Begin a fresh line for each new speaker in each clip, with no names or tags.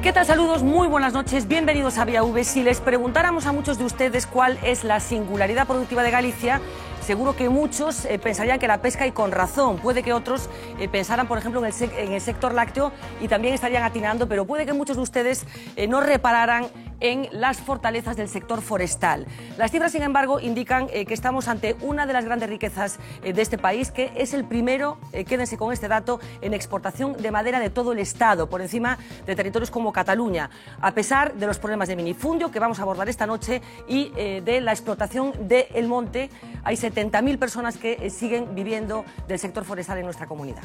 ¿Qué tal? Saludos, muy buenas noches, bienvenidos a Vía V. Si les preguntáramos a muchos de ustedes cuál es la singularidad productiva de Galicia, seguro que muchos pensarían que la pesca, y con razón. Puede que otros pensaran, por ejemplo, en el sector lácteo y también estarían atinando, pero puede que muchos de ustedes no repararan en las fortalezas del sector forestal. Las cifras, sin embargo, indican que estamos ante una de las grandes riquezas de este país, que es el primero, quédense con este dato, en exportación de madera de todo el Estado, por encima de territorios como Cataluña, a pesar de los problemas de minifundio que vamos a abordar esta noche y de la explotación del monte. Hay 70.000 personas que siguen viviendo del sector forestal en nuestra comunidad.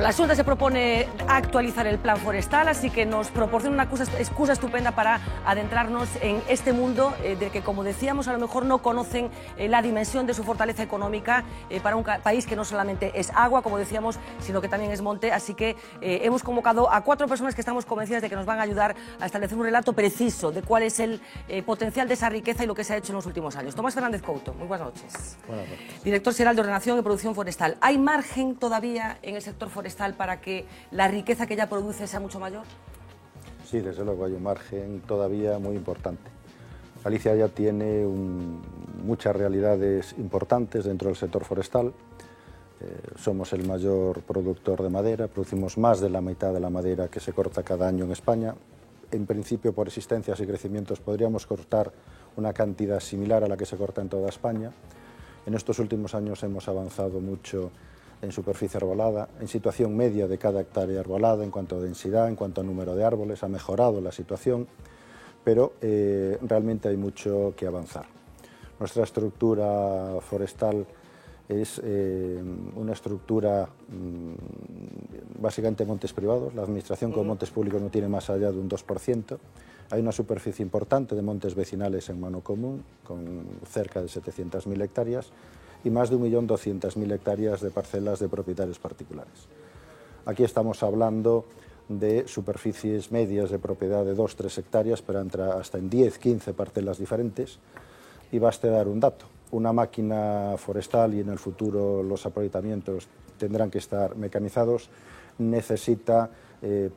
La Xunta se propone actualizar el plan forestal, así que nos proporciona una excusa estupenda para adentrarnos en este mundo del que, como decíamos, a lo mejor no conocen la dimensión de su fortaleza económica para un país que no solamente es agua, como decíamos, sino que también es monte. Así que hemos convocado a 4 personas que estamos convencidas de que nos van a ayudar a establecer un relato preciso de cuál es el potencial de esa riqueza y lo que se ha hecho en los últimos años. Tomás Fernández Couto, muy buenas noches.
Buenas noches.
Director Xeral de Ordenación y Producción Forestal. ¿Hay margen todavía en el sector forestal para que la riqueza que ya produce sea mucho mayor?
Sí, desde luego hay un margen todavía muy importante. Galicia ya tiene muchas realidades importantes dentro del sector forestal. Somos el mayor productor de madera, producimos más de la mitad de la madera que se corta cada año en España. En principio, por existencias y crecimientos, podríamos cortar una cantidad similar a la que se corta en toda España. En estos últimos años hemos avanzado mucho en superficie arbolada, en situación media de cada hectárea arbolada, en cuanto a densidad, en cuanto a número de árboles, ha mejorado la situación, pero realmente hay mucho que avanzar. Nuestra estructura forestal es una estructura básicamente montes privados. La administración con montes públicos no tiene más allá de un 2%. Hay una superficie importante de montes vecinales en mano común, con cerca de 700.000 hectáreas, y más de 1.200.000 hectáreas de parcelas de propietarios particulares. Aquí estamos hablando de superficies medias de propiedad de 2-3 hectáreas, pero entra hasta en 10-15 parcelas diferentes. Y baste dar un dato: una máquina forestal, y en el futuro los aprovechamientos tendrán que estar mecanizados, necesita,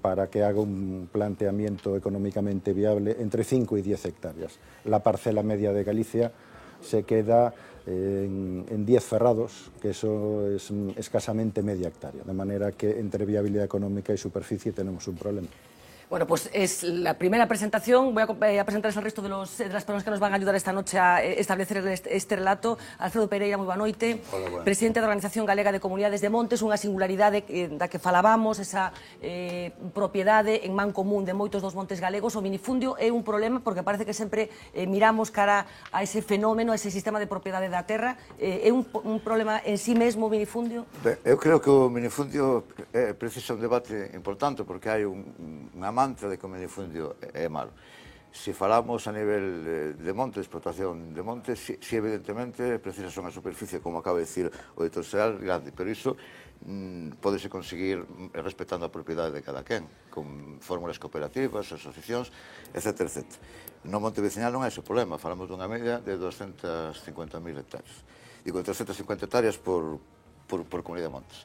para que haga un planteamiento económicamente viable, entre 5 y 10 hectáreas. La parcela media de Galicia se queda en 10 ferrados, que eso es escasamente media hectárea, de manera que entre viabilidad económica y superficie tenemos un problema.
Bueno, pues es la primera presentación. Voy a presentarles al resto de las personas que nos van a ayudar esta noche a establecer este relato. Alfredo Pereira, moi boa noite.
Hola, buenas.
Presidente da Organización Galega de Comunidades de Montes, unha singularidade da que falábamos, esa propiedade en man común de moitos dos montes galegos. O minifundio é un problema porque parece que sempre miramos cara a ese fenómeno, a ese sistema de propiedade da terra. É un problema en sí mesmo o minifundio?
Eu creo que o minifundio precisa un debate importante, porque hai unha mantra de que o minifundio é malo. se falamos a nivel de monte, de explotación de monte, si evidentemente precisas unha superficie, como acaba de dicir o director xeral, grande, pero iso podese conseguir respetando a propiedade de cada quen, con fórmulas cooperativas, asociacións, etc. etc. No monte vecinal non é ese problema, falamos dunha media de 250.000 hectáreas. Digo, 350 hectáreas por comunidade de montes.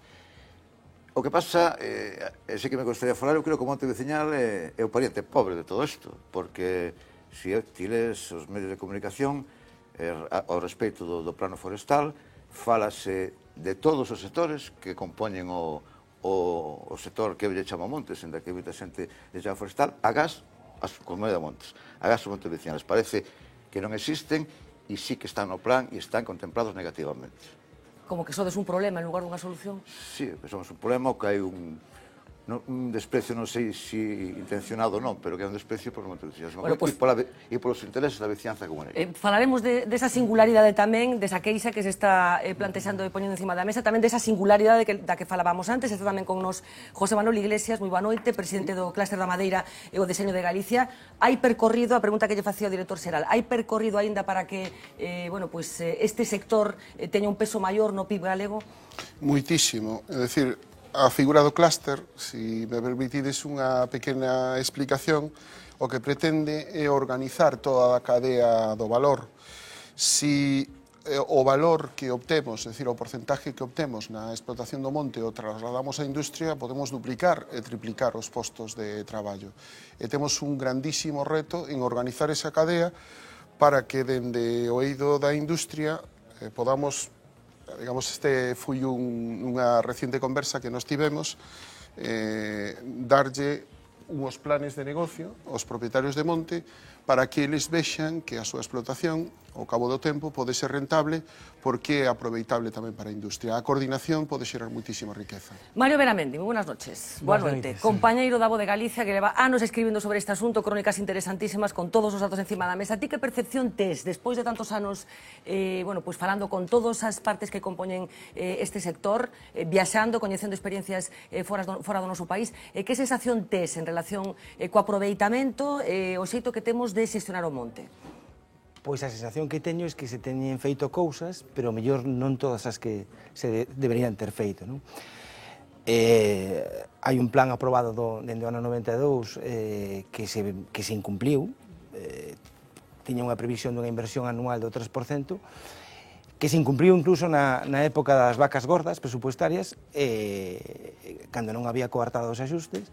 O que pasa, sí que me gustaría falar, eu creo que o monte vecinal é o pariente pobre de todo isto, porque se ti lees os medios de comunicación ao respecto do plano forestal, fálase de todos os sectores que compoñen o sector que lle chama montes, en da que moita xente lle chama forestal, agás as comunidades de montes, agás os montes vecinales. Parece que non existen e sí que están no plan e están contemplados negativamente.
Como que sodes un problema en lugar dunha solución?
Sí, que somos un problema, o que hai un desprecio, non sei se intencionado ou non, pero que é un desprecio por montes vecinos e polos intereses da veciñanza comunal.
Falaremos desa singularidade tamén, desa queixa que se está plantexando e poñendo encima da mesa, tamén desa singularidade da que falábamos antes. Está tamén con nos José Manuel Iglesias, moi boa noite, presidente do Clúster da Madeira e o Deseño de Galicia. Hai percorrido, a pregunta que lle facía o director xeral, hai percorrido aínda para que este sector teña un peso maior no PIB galego?
Muitísimo, é dicir, a figura do clúster, se me permitides unha pequena explicación, o que pretende é organizar toda a cadea do valor. Se o valor que obtemos, é dicir, o porcentaje que obtemos na explotación do monte o trasladamos á industria, podemos duplicar e triplicar os postos de traballo. E temos un grandísimo reto en organizar esa cadea para que dende o eido da industria podamos, digamos, este foi unha reciente conversa que nos tivemos, darlle unhos planes de negocio aos propietarios de monte para que eles vexan que a súa explotación ao cabo do tempo pode ser rentable porque é aproveitable tamén para a industria. A coordinación pode xerar muitísima riqueza.
Mario Beramendi, moi buenas noches. Boa noite. Compañeiro da Voz de Galicia, que leva anos escribindo sobre este asunto, crónicas interesantísimas con todos os datos encima da mesa. Ti que percepción tes, despois de tantos anos falando con todas as partes que compoñen este sector, viaxando, coñecendo experiencias fora do noso país, que sensación tes en relación co aproveitamento e o xeito que temos de xestionar o monte?
Pois a sensación que teño é que se teñen feito cousas, pero mellor non todas as que se deberían ter feito, non? Hai un plan aprobado dende o ano 92 que se incumpliu, tiña unha previsión dunha inversión anual do 3%, que se incumpliu incluso na época das vacas gordas presupuestarias, cando non había coartado os axustes.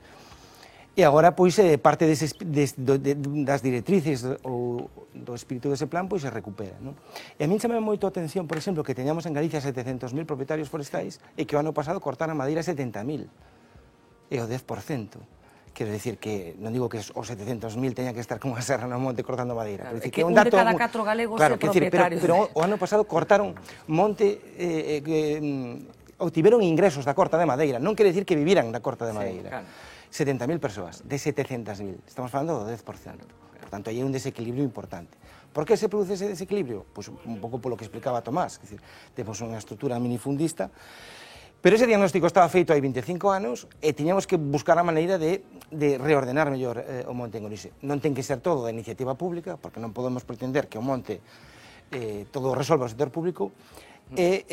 E agora, pois, parte das directrices ou do espírito dese plan, pois, se recupera, non? E a min chama moito a atención, por exemplo, que teñamos en Galicia 700.000 propietarios forestais e que o ano pasado cortaran madeira 70.000. E o 10%. Quero dicir que, non digo que os 700.000 teñan que estar con a serra no monte cortando madeira.
Claro, que un de cada 4 galegos é propietario.
Pero o ano pasado cortaron monte, obtiveron ingresos da corta de madeira. Non quere dicir que viviran da corta de madeira. 70.000 persoas, de 700.000. Estamos falando do 10%. Por tanto, aí hai un desequilibrio importante. Por que se produce ese desequilibrio? Pois un pouco polo que explicaba Tomás. É dicir, temos unha estrutura minifundista, pero ese diagnóstico estaba feito hai 25 anos e tiñamos que buscar a maneira de reordenar mellor o monte en Galicia. Non ten que ser todo da iniciativa pública, porque non podemos pretender que o monte todo resolva o sector público, e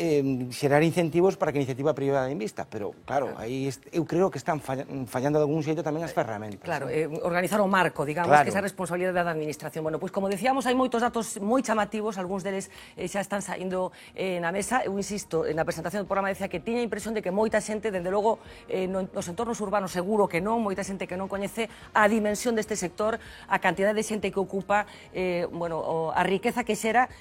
xerar incentivos para que a iniciativa privada invista, pero claro, aí eu creo que están fallando de algún xeito tamén as ferramentas.
Claro, organizar o marco, digamos, que esa responsabilidade da administración. Bueno, pois como decíamos, hai moitos datos moi chamativos, algúns deles xa están saindo na mesa. Eu insisto, na presentación do programa decía que tiña a impresión de que moita xente, dende logo, nos entornos urbanos seguro que non, moita xente que non coñece a dimensión deste sector, a cantidad de xente que ocupa, a riqueza que xera,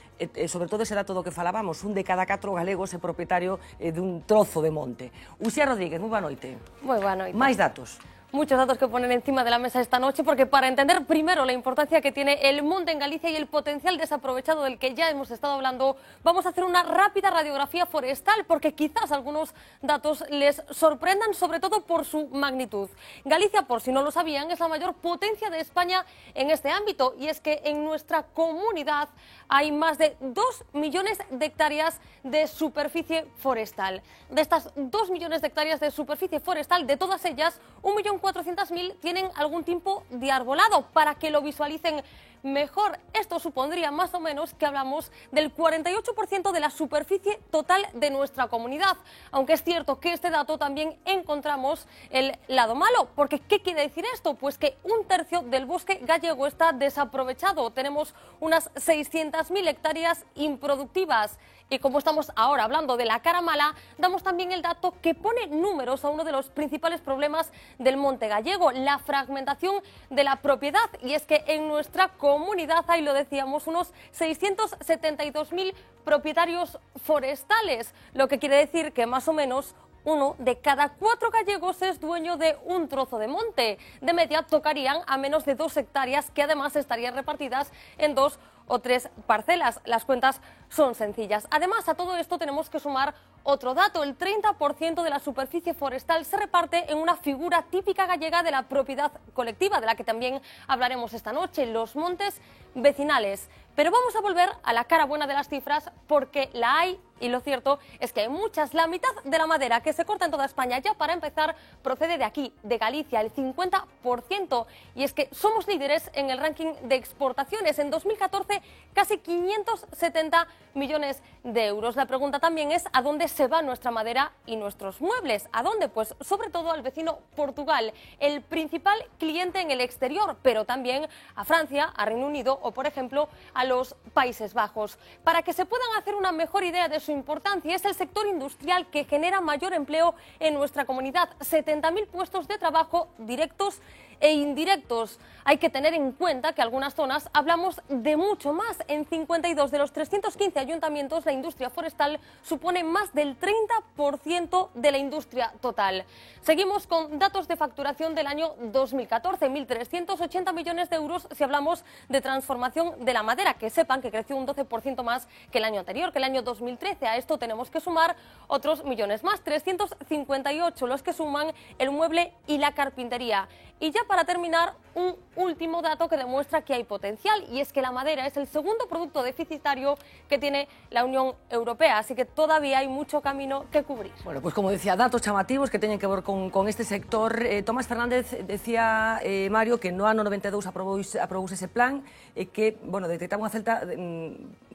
sobre todo ese dato do que falábamos, un de cada 4 galegos é propietario dun trozo de monte. Uxía Rodríguez, moi boa noite.
Moi boa noite.
Máis datos.
Muchos datos que ponen encima de la mesa esta noche, porque para entender primero la importancia que tiene el monte en Galicia y el potencial desaprovechado del que ya hemos estado hablando, vamos a hacer una rápida radiografía forestal, porque quizás algunos datos les sorprendan, sobre todo por su magnitud. Galicia, por si no lo sabían, es la mayor potencia de España en este ámbito, y es que en nuestra comunidad hay más de 2 millones de hectáreas de superficie forestal. De estas 2 millones de hectáreas de superficie forestal, de todas ellas, 1,4 400.000 tienen algún tipo de arbolado. Para que lo visualicen mejor, esto supondría más o menos que hablamos del 48% de la superficie total de nuestra comunidad, aunque es cierto que este dato también encontramos el lado malo, porque ¿qué quiere decir esto? Pues que un tercio del bosque gallego está desaprovechado, tenemos unas 600.000 hectáreas improductivas. Y como estamos ahora hablando de la cara mala, damos también el dato que pone números a uno de los principales problemas del monte gallego, la fragmentación de la propiedad. Y es que en nuestra comunidad hay, lo decíamos, unos 672.000 propietarios forestales, lo que quiere decir que más o menos 1 de cada 4 gallegos es dueño de un trozo de monte. De media tocarían a menos de 2 hectáreas, que además estarían repartidas en 2 o 3 parcelas. Las cuentas son sencillas. Además, a todo esto tenemos que sumar otro dato. El 30% de la superficie forestal se reparte en una figura típica gallega de la propiedad colectiva, de la que también hablaremos esta noche, los montes vecinales. Pero vamos a volver a la cara buena de las cifras, porque la hay, y lo cierto es que hay muchas. La mitad de la madera que se corta en toda España, ya para empezar, procede de aquí, de Galicia, el 50%. Y es que somos líderes en el ranking de exportaciones. En 2014, casi 570 millones de euros. La pregunta también es ¿a dónde se va nuestra madera y nuestros muebles? ¿A dónde? Pues sobre todo al vecino Portugal, el principal cliente en el exterior, pero también a Francia, a Reino Unido o, por ejemplo, a los Países Bajos. Para que se puedan hacer una mejor idea de su importancia, es el sector industrial que genera mayor empleo en nuestra comunidad, 70.000 puestos de trabajo directos e indirectos. Hay que tener en cuenta que en algunas zonas hablamos de mucho más. En 52 de los 315 ayuntamientos, la industria forestal supone más del 30% de la industria total. Seguimos con datos de facturación del año 2014, 1.380 millones de euros si hablamos de transformación de la madera, que sepan que creció un 12% más que el año anterior, que el año 2013. A esto tenemos que sumar otros millones más, 358 los que suman el mueble y la carpintería. Y ya para terminar, un último dato que demuestra que hay potencial, y es que la madera es el segundo producto deficitario que tiene la Unión Europea, así que todavía hay mucho camino que cubrir.
Bueno, pues como decía, datos chamativos que tienen que ver con este sector. Tomás Fernández decía, Mario, que no ano 92 aprobouse ese plan, que, bueno, detectaba unha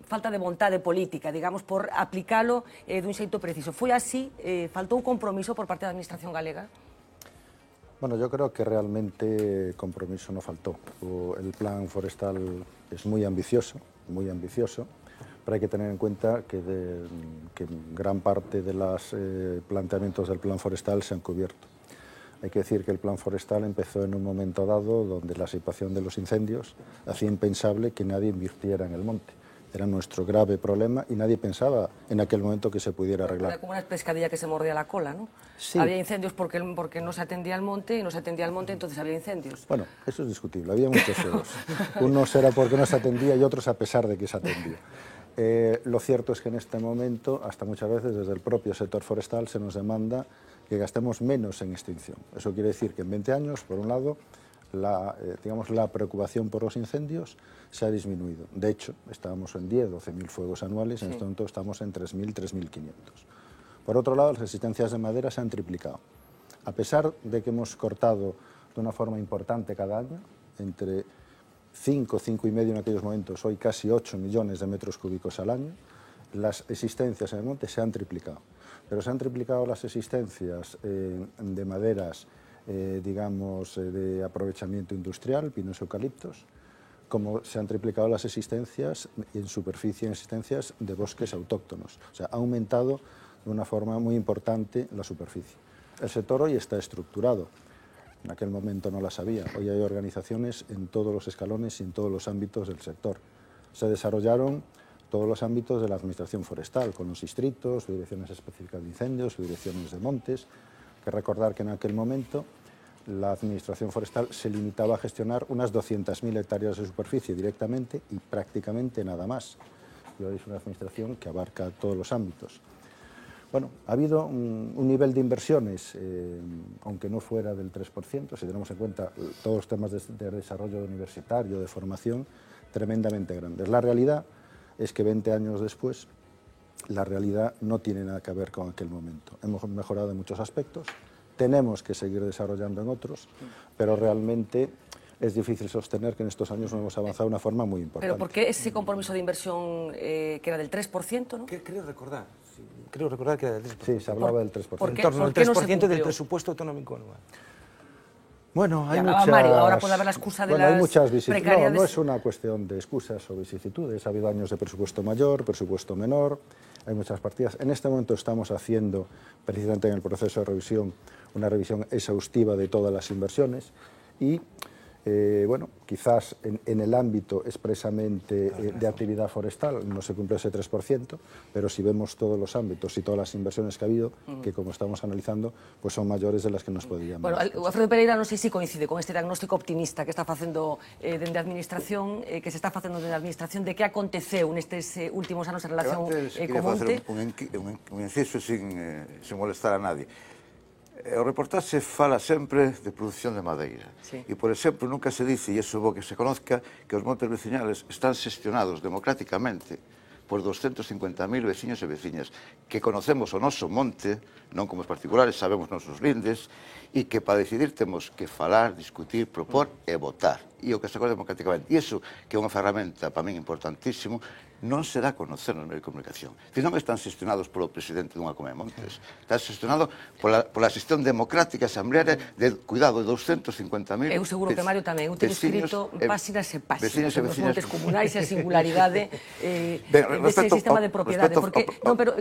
falta de vontade política, digamos, por aplicalo dun xeito preciso. Foi así? Faltou un compromiso por parte da Administración galega?
Bueno, yo creo que realmente compromiso no faltó. El plan forestal es muy ambicioso, pero hay que tener en cuenta que gran parte de los planteamientos del plan forestal se han cubierto. Hay que decir que el plan forestal empezó en un momento dado donde la situación de los incendios hacía impensable que nadie invirtiera en el monte. Era nuestro grave problema y nadie pensaba en aquel momento que se pudiera arreglar.
Era como una pescadilla que se mordía la cola, ¿no?
Sí.
Había incendios porque no se atendía al monte, y no se atendía al monte, entonces había incendios.
Bueno, eso es discutible, había muchos fuegos. Unos era porque no se atendía y otros a pesar de que se atendía. Lo cierto es que en este momento, hasta muchas veces desde el propio sector forestal, se nos demanda que gastemos menos en extinción. Eso quiere decir que en 20 años, por un lado, la preocupación por los incendios se ha disminuido. De hecho, estábamos en 10, 12.000 fuegos anuales, en este momento estamos en 3.000, 3.500. Por otro lado, las existencias de madera se han triplicado. A pesar de que hemos cortado de una forma importante cada año, entre 5, 5,5 en aquellos momentos, hoy casi 8 millones de metros cúbicos al año, las existencias en el monte se han triplicado. Pero se han triplicado las existencias de maderas, digamos, de aprovechamiento industrial, pinos y eucaliptos, como se han triplicado las existencias en superficie, en existencias de bosques autóctonos. O sea, ha aumentado de una forma muy importante la superficie. El sector hoy está estructurado. En aquel momento no las había. Hoy hay organizaciones en todos los escalones y en todos los ámbitos del sector. Se desarrollaron todos los ámbitos de la administración forestal, con los distritos, direcciones específicas de incendios, direcciones de montes. Hay que recordar que en aquel momento la administración forestal se limitaba a gestionar unas 200.000 hectáreas de superficie directamente y prácticamente nada más. Y hoy es una administración que abarca todos los ámbitos. Bueno, ha habido un nivel de inversiones, aunque no fuera del 3%, si tenemos en cuenta todos los temas de desarrollo universitario, de formación, tremendamente grandes. La realidad es que 20 años después, la realidad no tiene nada que ver con aquel momento. Hemos mejorado en muchos aspectos, tenemos que seguir desarrollando en otros, pero realmente es difícil sostener que en estos años no hemos avanzado de una forma muy importante.
¿Pero por qué ese compromiso de inversión que era del 3%, no?
Creo recordar que era del 3%.
Sí, se hablaba del 3%.
¿Por qué?
En torno al
¿Por qué no se
3% del
cumplió?
presupuesto autonómico anual.
Bueno, hay
Ya,
muchas...
Mario, ahora puede haber la excusa de
bueno, hay
las
muchas vicisitudes.
precariedades.
No es una cuestión de excusas o vicisitudes. Ha habido años de presupuesto mayor, presupuesto menor, hay muchas partidas. En este momento estamos haciendo, precisamente en el proceso de revisión, una revisión exhaustiva de todas las inversiones y, bueno, quizás en el ámbito expresamente de actividad forestal no se cumple ese 3%, pero si vemos todos los ámbitos y todas las inversiones que ha habido, que como estamos analizando, pues son mayores de las que nos podíamos.
Bueno, Alfredo Pereira non sei se coincide con este diagnóstico optimista que está facendo dende a administración, que se está facendo dende a administración de que aconteceu nestes últimos anos en relación
quería
co monte.
facer un inciso sin molestar a nadie. O reportaxe fala sempre de produción de madeira.
Sí.
E, por exemplo, nunca se dice, e iso é bo que se conozca, que os montes veciñales están xestionados democráticamente por 250.000 veciños e veciñas que conocemos o noso monte, non como os particulares, sabemos nosos lindes, e que para decidir temos que falar, discutir, propor e votar. E o que se acorda democráticamente. E iso, que é unha ferramenta para min importantísimo, non se dá a conocer nos medios de comunicación. Non están xestionados polo presidente dunha Comuna de Montes. Está xestionado pola xestión democrática asamblearia de, cuidado, de 250.000...
Eu seguro que Mario tamén. Eu teño escrito páxinas e páxinas
sobre
os montes comunais e a singularidade dese sistema de propiedade. Non, pero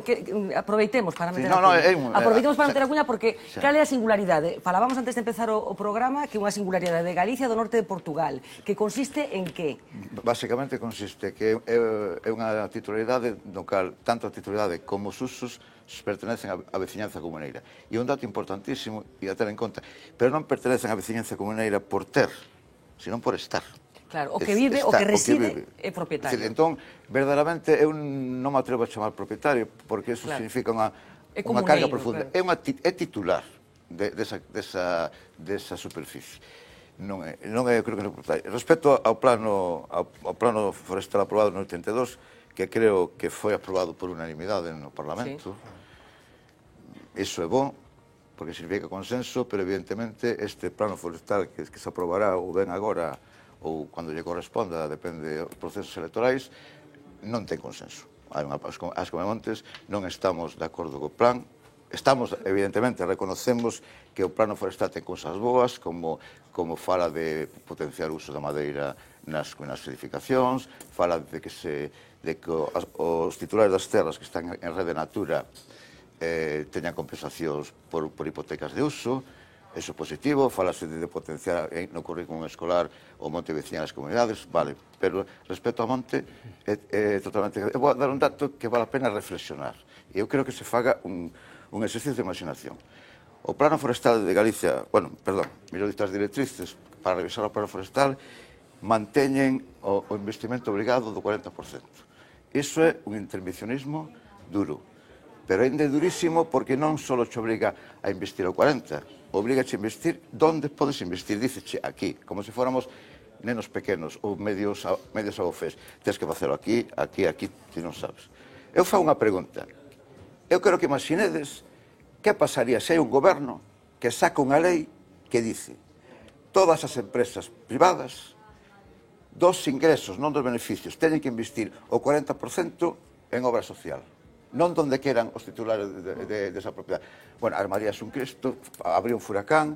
aproveitemos para meter a cuña. Aproveitemos para meter a cuña porque cal é a singularidade? Falábamos antes de empezar o programa que unha singularidade de Galicia do norte de Portugal, que consiste en que?
Basicamente consiste que é unha titularidade no cal tanto a titularidade como os usos pertenecen á veciñanza comuneira. E un dato importantísimo e a ter en conta, pero non pertenecen á veciñanza comuneira por ter, senón por estar.
Claro, o que vive, o que reside é propietario.
Entón, verdadeiramente, eu non me atrevo a chamar propietario porque eso significa unha carga profunda. É titular desa superficie. Non é, creo que non é propietario. Respecto ao plano forestal aprobado no 82, que creo que foi aprobado por unanimidade no Parlamento, iso é bom, porque significa consenso, pero evidentemente este plano forestal que se aprobará ou ben agora ou cando lle corresponda, depende dos procesos electorais, non ten consenso. As Comemontes non estamos de acordo co plan. Estamos, evidentemente, reconocemos que o plano forestal ten cousas boas, como fala de potenciar o uso da madeira nas edificacións, fala de que os titulares das terras que están en rede natura teñan compensacións por hipotecas de uso, eso é positivo, falase de potenciar no currículum escolar o monte veciñal das comunidades, vale, pero respecto ao monte é totalmente... Eu vou dar un dato que vale a pena reflexionar, e eu creo que se faga un exercicio de imaginación. O Plano Forestal de Galicia, mellor dito, as directrices para revisar o Plano Forestal manteñen o investimento obrigado do 40%. Iso é un intervencionismo duro, pero ainda é durísimo porque non só te obriga a investir o 40%, obrigache a investir donde podes investir, díceche aquí, como se fóramos nenos pequenos ou medios abofés. Tens que facelo aquí, ti non sabes. Eu fago unha pregunta. Eu quero que imaginedes que pasaría se hai un goberno que saca unha lei que dice todas as empresas privadas dos ingresos, non dos beneficios, teñen que investir o 40% en obra social, non donde queran os titulares desa propiedade. Bueno, armarías un Cristo, habría un furacán,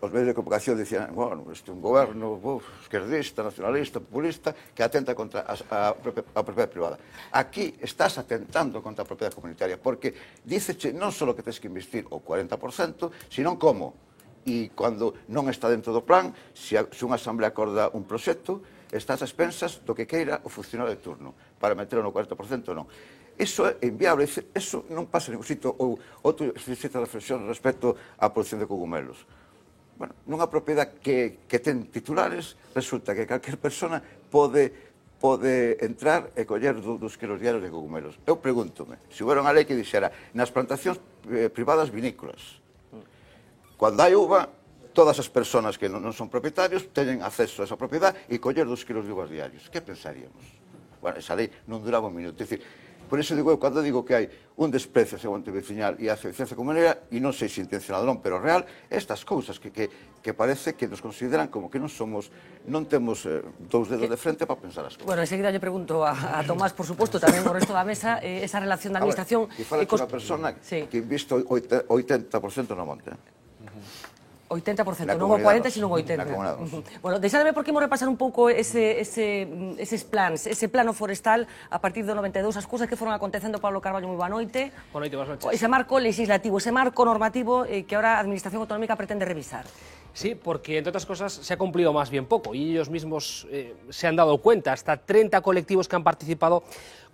os medios de comunicación dicían, bueno, este é un goberno esquerdista, nacionalista, populista, que atenta contra a propiedade privada. Aquí estás atentando contra a propiedade comunitaria, porque díceche non só que tens que investir o 40%, sino como. E cando non está dentro do plan, se unha asamblea acorda un proxecto, estás a expensas do que queira o funcionario de turno, para meterlo no 40% ou non. Iso é inviable, iso non pasa en ningún sitio, ou outro exercicio de reflexión respecto á produción de cogumelos. Bueno, nunha propiedade que ten titulares, resulta que calquer persona pode entrar e coller 2 kilos diarios de cogumelos. Eu pregúntome, se houbera unha lei que dixera nas plantacións privadas vinícolas, cando hai uva, todas as persoas que non son propietarios teñen acceso a esa propiedade e coller 2 kilos de uvas diarios. Que pensaríamos? Bueno, esa lei non duraba un minuto. É dicir, Por iso digo, cando digo que hai un desprecio hacia o monte veciñal e hacia a ciencia comunera, e non sei se intencionado non, pero real, estas cousas que parece que nos consideran como que non temos dous dedos de frente para pensar as cousas.
Bueno, enseguida lle pregunto a Tomás, por suposto, tamén o resto da mesa, esa relación da administración...
E fala unha persona que inviste 80% no monte.
80%, non o 40, sino o 80. Bueno, deixadme por que imos repasar un pouco eses plans, ese plano forestal a partir do 92, as cousas que foron acontecendo. Pablo Carballo, moi boa noite.
Boa noite, boas noches.
Ese marco legislativo, ese marco normativo que ahora a Administración Autonómica pretende revisar.
Sí, porque entre otras cosas se ha cumplido más bien poco y ellos mismos se han dado cuenta. Hasta 30 colectivos que han participado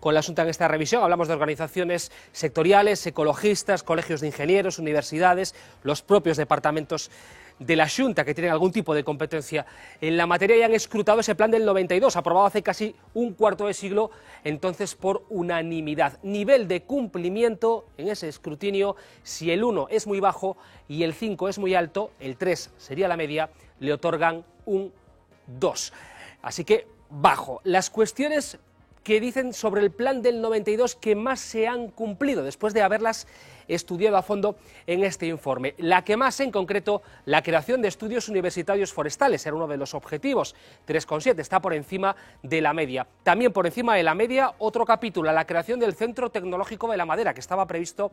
con la Xunta en esta revisión. Hablamos de organizaciones sectoriales, ecologistas, colegios de ingenieros, universidades, los propios departamentos de la Xunta que tienen algún tipo de competencia en la materia y han escrutado ese plan del 92, aprobado hace casi un cuarto de siglo, entonces por unanimidad. Nivel de cumplimiento en ese escrutinio, si el 1 es muy bajo y el 5 es muy alto, el 3 sería la media, le otorgan un 2. Así que bajo. Las cuestiones que dicen sobre el plan del 92 que más se han cumplido después de haberlas estudiado a fondo en este informe. La que más, en concreto, la creación de estudios universitarios forestales, era uno de los objetivos, 3,7, está por encima de la media. También por encima de la media, otro capítulo, la creación del Centro Tecnológico de la Madera, que estaba previsto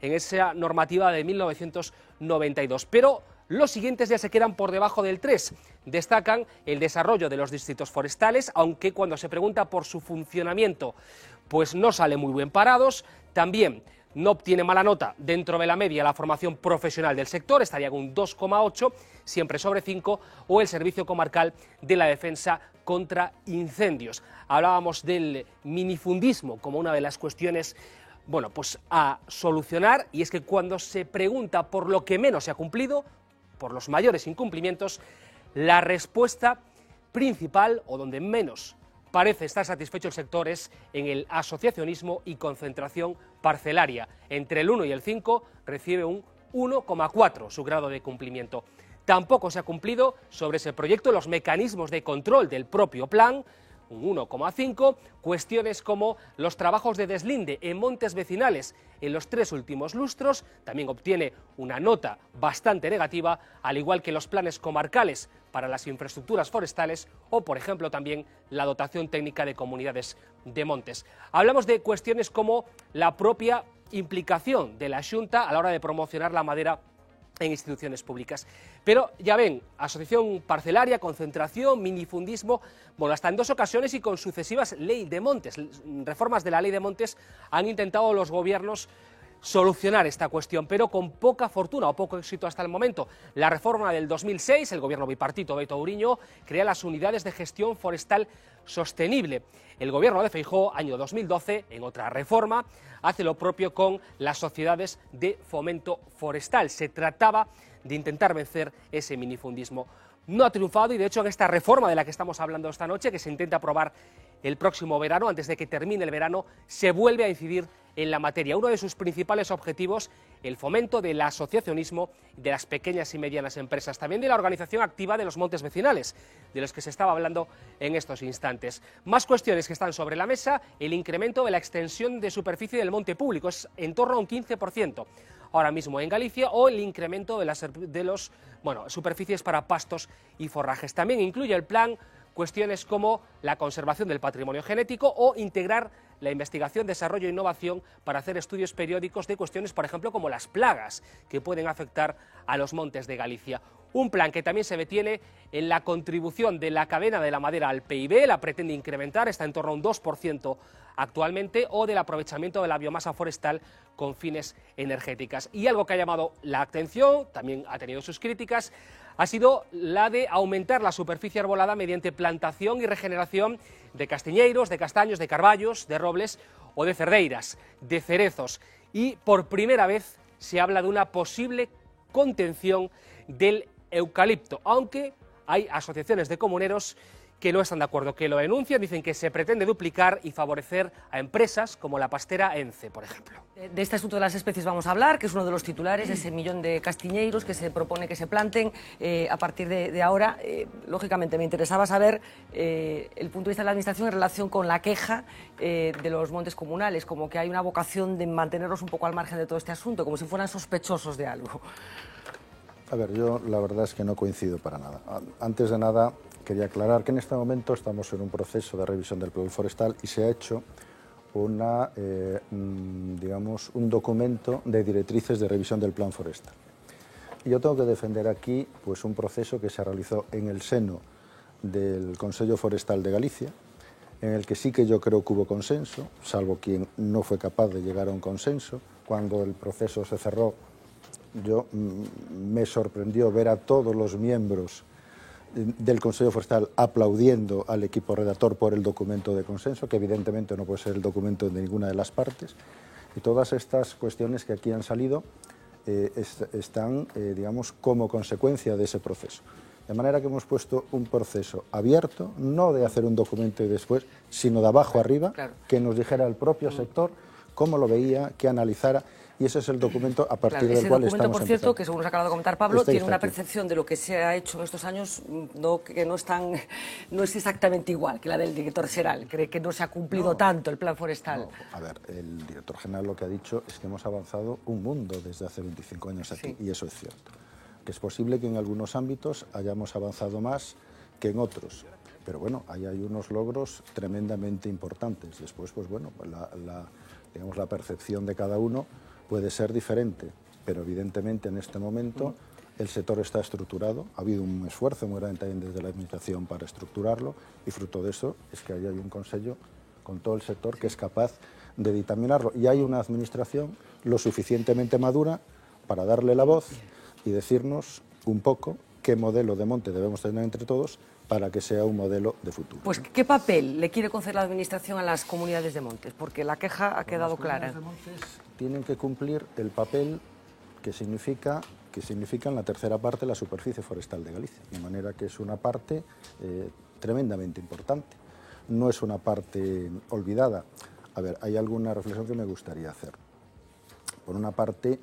en esa normativa de 1992. Pero los siguientes ya se quedan por debajo del 3. Destacan el desarrollo de los distritos forestales, aunque cuando se pregunta por su funcionamiento, pues no sale muy bien parados. También no obtiene mala nota dentro de la media la formación profesional del sector, estaría con un 2,8, siempre sobre 5, o el Servicio Comarcal de la Defensa contra Incendios. Hablábamos del minifundismo como una de las cuestiones, bueno, pues a solucionar, y es que cuando se pregunta por lo que menos se ha cumplido, por los mayores incumplimientos, la respuesta principal, o donde menos parece estar satisfecho el sector, es en el asociacionismo y concentración parcelaria. Entre el 1 y el 5 recibe un 1,4 su grado de cumplimiento. Tampoco se ha cumplido sobre ese proyecto los mecanismos de control del propio plan, un 1,5, cuestiones como los trabajos de deslinde en montes vecinales en los 3 últimos lustros, también obtiene una nota bastante negativa, al igual que los planes comarcales para las infraestructuras forestales o, por ejemplo, también la dotación técnica de comunidades de montes. Hablamos de cuestiones como la propia implicación de la Xunta a la hora de promocionar la madera en instituciones públicas. Pero ya ven, asociación parcelaria, concentración, minifundismo, bueno, hasta en 2 ocasiones y con sucesivas ley de montes, reformas de la ley de montes, han intentado los gobiernos solucionar esta cuestión, pero con poca fortuna o poco éxito hasta el momento. La reforma del 2006, el gobierno bipartito Beto Uriño crea las unidades de gestión forestal sostenible. El gobierno de Feijóo, año 2012, en otra reforma, hace lo propio con las sociedades de fomento forestal. Se trataba de intentar vencer ese minifundismo. No ha triunfado y, de hecho, en esta reforma de la que estamos hablando esta noche, que se intenta aprobar el próximo verano, antes de que termine el verano, se vuelve a incidir en la materia. Uno de sus principales objetivos, el fomento del asociacionismo de las pequeñas y medianas empresas, también de la organización activa de los montes vecinales, de los que se estaba hablando en estos instantes. Más cuestiones que están sobre la mesa: el incremento de la extensión de superficie del monte público, es en torno a un 15% ahora mismo en Galicia, o el incremento de las superficies para pastos y forrajes. También incluye el plan cuestiones como la conservación del patrimonio genético o integrar la investigación, desarrollo e innovación para hacer estudios periódicos de cuestiones, por ejemplo, como las plagas que pueden afectar a los montes de Galicia. Un plan que también se detiene en la contribución de la cadena de la madera al PIB, la pretende incrementar, está en torno a un 2% actualmente, o del aprovechamiento de la biomasa forestal con fines energéticas. Y algo que ha llamado la atención, también ha tenido sus críticas, ha sido la de aumentar la superficie arbolada mediante plantación y regeneración de castiñeiros, de castaños, de carballos, de robles o de cerdeiras, de cerezos. Y por primera vez se habla de una posible contención del eucalipto, aunque hay asociaciones de comuneros que no están de acuerdo, que lo denuncian, dicen que se pretende duplicar y favorecer a empresas como la pastera Ence, por ejemplo.
De este asunto de las especies vamos a hablar, que es uno de los titulares, ese millón de castiñeiros que se propone que se planten a partir de ahora. Lógicamente me interesaba saber el punto de vista de la Administración en relación con la queja de los montes comunales, como que hay una vocación de mantenerlos un poco al margen de todo este asunto, como si fueran sospechosos de algo.
A ver, yo la verdad es que no coincido para nada. Antes de nada, quería aclarar que en este momento estamos en un proceso de revisión del Plan Forestal y se ha hecho digamos, un documento de directrices de revisión del Plan Forestal. Y yo tengo que defender aquí pues, un proceso que se realizó en el seno del Consello Forestal de Galicia, en el que sí que yo creo que hubo consenso, salvo quien no fue capaz de llegar a un consenso. Cuando el proceso se cerró, me sorprendió ver a todos los miembros del Consejo Forestal aplaudiendo al equipo redactor por el documento de consenso, que evidentemente no puede ser el documento de ninguna de las partes, y todas estas cuestiones que aquí han salido están, digamos, como consecuencia de ese proceso. De manera que hemos puesto un proceso abierto, no de hacer un documento y después, sino de abajo arriba, claro, que nos dijera el propio sector cómo lo veía, que analizara. Y ese es el documento a partir del cual estamos empezando. Ese documento, por cierto,
que según nos acaba de comentar Pablo, tiene una percepción de lo que se ha hecho en estos años que no es exactamente igual que la del director general. Cree que no se ha cumplido tanto el plan forestal.
No. A ver, el director general lo que ha dicho es que hemos avanzado un mundo desde hace 25 años aquí, y eso es cierto. Que es posible que en algunos ámbitos hayamos avanzado más que en otros, pero bueno, ahí hay unos logros tremendamente importantes. Después, pues bueno, digamos, la percepción de cada uno puede ser diferente, pero evidentemente en este momento el sector está estructurado, ha habido un esfuerzo muy grande también desde la Administración para estructurarlo, y fruto de eso es que ahí hay un Consejo con todo el sector que es capaz de dictaminarlo, y hay una Administración lo suficientemente madura para darle la voz y decirnos un poco qué modelo de monte debemos tener entre todos para que sea un modelo de futuro.
Pues, ¿qué papel le quiere conceder la Administración a las comunidades de montes? Porque la queja ha quedado clara.
Las comunidades de montes tienen que cumplir el papel que significa en la tercera parte la superficie forestal de Galicia, de manera que es una parte tremendamente importante. No es una parte olvidada. A ver, hay alguna reflexión que me gustaría hacer. Por una parte,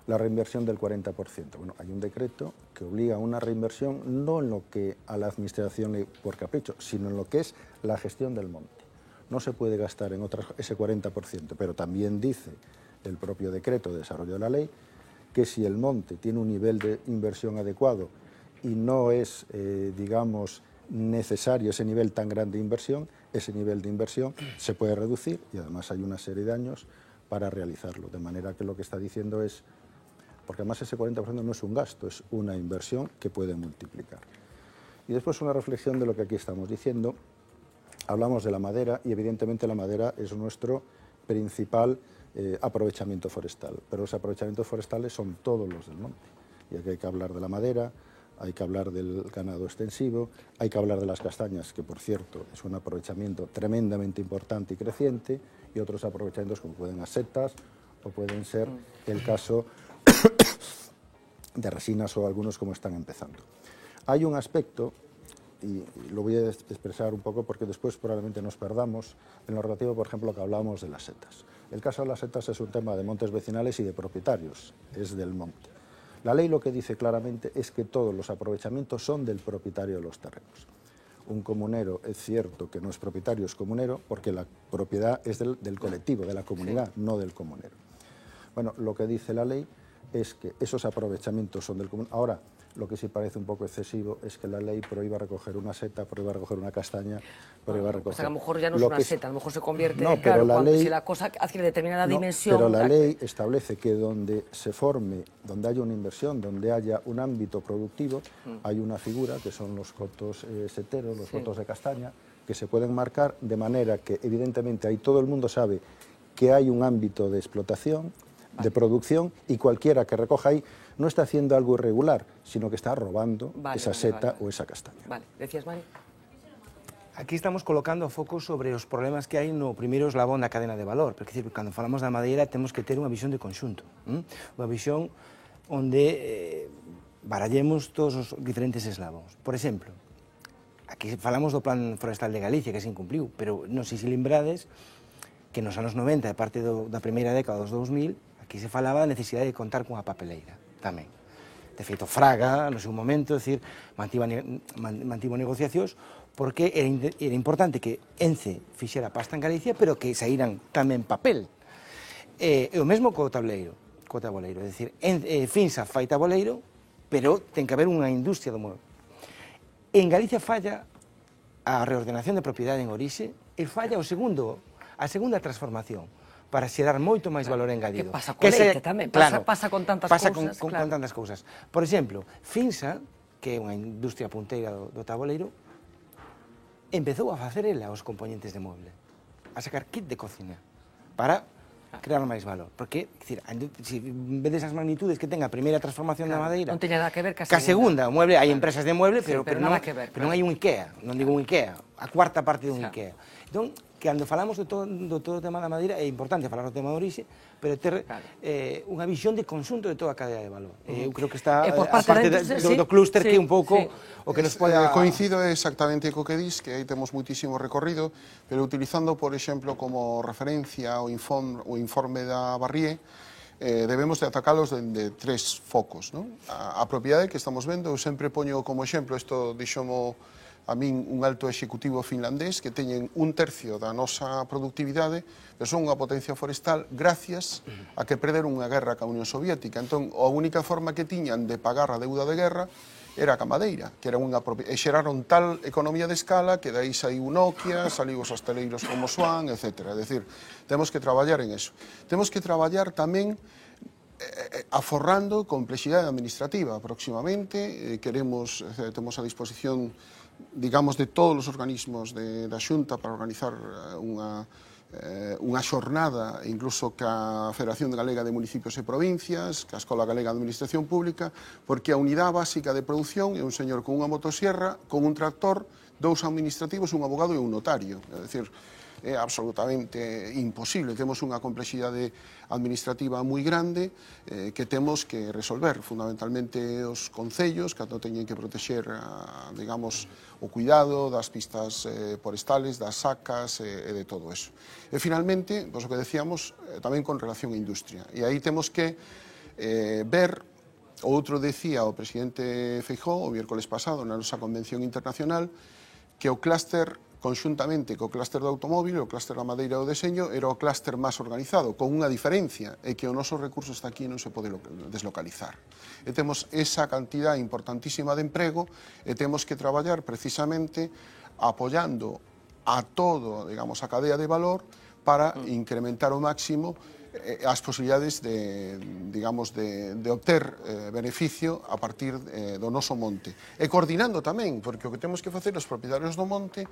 la reinversión del 40%. Bueno, hay un decreto que obliga a una reinversión no en lo que a la Administración por capricho, sino en lo que es la gestión del monte. No se puede gastar en ese 40%, pero también dice el propio decreto de desarrollo de la ley que si el monte tiene un nivel de inversión adecuado y no es, digamos, necesario ese nivel tan grande de inversión, ese nivel de inversión se puede reducir y además hay una serie de años para realizarlo. De manera que lo que está diciendo es, porque además ese 40% no es un gasto, es una inversión que puede multiplicar. Y después una reflexión de lo que aquí estamos diciendo. Hablamos de la madera y evidentemente la madera es nuestro principal aprovechamiento forestal, pero los aprovechamientos forestales son todos los del monte. Y aquí hay que hablar de la madera, hay que hablar del ganado extensivo, hay que hablar de las castañas, que por cierto es un aprovechamiento tremendamente importante y creciente, y otros aprovechamientos como pueden ser setas o pueden ser el caso de resinas o algunos como están empezando. Hay un aspecto, y lo voy a expresar un poco porque después probablemente nos perdamos, en lo relativo, por ejemplo, que hablábamos de las setas. El caso de las setas es un tema de montes vecinales y de propietarios, es del monte. La ley lo que dice claramente es que todos los aprovechamientos son del propietario de los terrenos. Un comunero es cierto que no es propietario, es comunero, porque la propiedad es del colectivo, de la comunidad, no del comunero. Bueno, lo que dice la ley es que esos aprovechamientos son del comunero. Ahora, lo que sí parece un poco excesivo es que la ley prohíba recoger una seta, prohíba recoger una castaña, prohíba recoger...
O sea, a lo mejor ya no es una seta, a lo mejor se convierte...
No, pero la ley...
Si la cosa adquiere determinada dimensión...
Pero la ley establece que donde se forme, donde haya una inversión, donde haya un ámbito productivo, hay una figura, que son los cotos seteros, los cotos de castaña, que se pueden marcar de manera que, evidentemente, ahí todo el mundo sabe que hay un ámbito de explotación, de producción, y cualquiera que recoja ahí no está haciendo algo irregular, sino que está robando esa seta o esa castaña.
Vale, decías, Mari.
Aquí estamos colocando foco sobre os problemas que hai no primeiro eslabón da cadena de valor, porque cando falamos da madeira temos que ter unha visión de conxunto, unha visión onde barallemos todos os diferentes eslabóns. Por exemplo, aquí falamos do Plan Forestal de Galicia, que se incumpliu, pero non sei se lembrades que nos anos 90, de parte da primeira década dos 2000, aquí se falaba da necesidade de contar cunha papeleira, tamén. De feito, Fraga, no seu momento, decir, mantivo negociacións, porque era importante que Ence fixera pasta en Galicia, pero que saíran tamén papel. E o mesmo co tabuleiro, é dicir, Finsa fai tabuleiro, pero ten que haber unha industria do mueble. En Galicia falla a reordenación de propiedade en orixe e falla a segunda transformación para xerar moito máis valor engadido.
Que pasa co leite tamén, pasa con tantas cousas.
Con tantas cousas. Por exemplo, Finsa, que é unha industria punteira do tabuleiro, empezou a facer ela os componentes de mueble, a sacar kit de cocina, para crear máis valor. Porque, se vedes as magnitudes que ten a primeira transformación da madeira,
non teña nada que ver
ca segunda. O mueble, hai empresas de mueble, pero non hai un IKEA, non digo un IKEA, a cuarta parte dun IKEA. Entón, cando falamos do todo o tema da madeira, é importante falar do tema de orixe, pero ter unha visión de conxunto de toda a cadea de valor. Eu creo que está a parte do clúster que é un pouco o que nos pode...
Coincido exactamente co que dis, que aí temos muitísimo recorrido, pero utilizando, por exemplo, como referencia o informe da Barrié, debemos de atacalos de tres focos. A propiedade que estamos vendo, eu sempre poño como exemplo, isto dixomo a min un alto executivo finlandés, que teñen 1/3 da nosa productividade, pero son unha potencia forestal gracias a que perderon unha guerra ca Unión Soviética. Entón, a única forma que tiñan de pagar a deuda de guerra era ca madeira, que era e xeraron tal economía de escala que daí saiu Nokia, saliu os hosteleiros como Swan, etc. É dicir, temos que traballar en eso. Temos que traballar tamén aforrando complexidade administrativa. Próximamente temos a disposición, digamos, de todos os organismos da Xunta para organizar unha xornada, incluso ca Federación Galega de Municipios e Provincias, ca Escola Galega de Administración Pública, porque a unidade básica de produción é un señor con unha motosierra, con un tractor, 2 administrativos, un abogado e un notario. É dicir, é absolutamente imposible. Temos unha complexidade administrativa moi grande que temos que resolver. Fundamentalmente os concellos, cando teñen que protexer, digamos, o cuidado das pistas forestales, das sacas e de todo eso. E finalmente, pois o que decíamos, tamén con relación á industria. E aí temos que ver, outro decía o presidente Feijóo o miércoles pasado na nosa convención internacional, que o clúster conxuntamente co clúster do automóvil, o clúster da madeira e o deseño, era o clúster máis organizado, con unha diferencia, é que o noso recurso está aquí e non se pode deslocalizar. E temos esa cantidad importantísima de emprego e temos que traballar precisamente apoiando a todo, digamos, a cadea de valor para incrementar ao máximo as posibilidades de, digamos, de obter beneficio a partir do noso monte. E coordinando tamén, porque o que temos que facer os propietarios do monte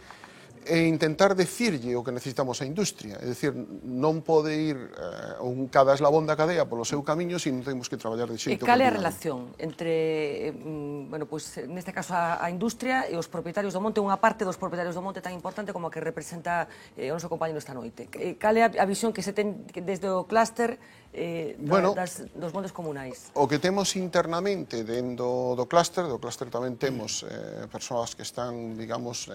é intentar decirlle o que necesitamos a industria. É dicir, non pode ir cada eslabón da cadea polo seu camiño, sino temos que traballar de xeito
coordinado. E cal é a relación entre, neste caso, a industria e os propietarios do monte, unha parte dos propietarios do monte tan importante como a que representa o noso compañero esta noite? Cal é a visión que se ten desde o clúster dos montes comunais?
O que temos internamente dentro do clúster tamén temos persoas que están, digamos,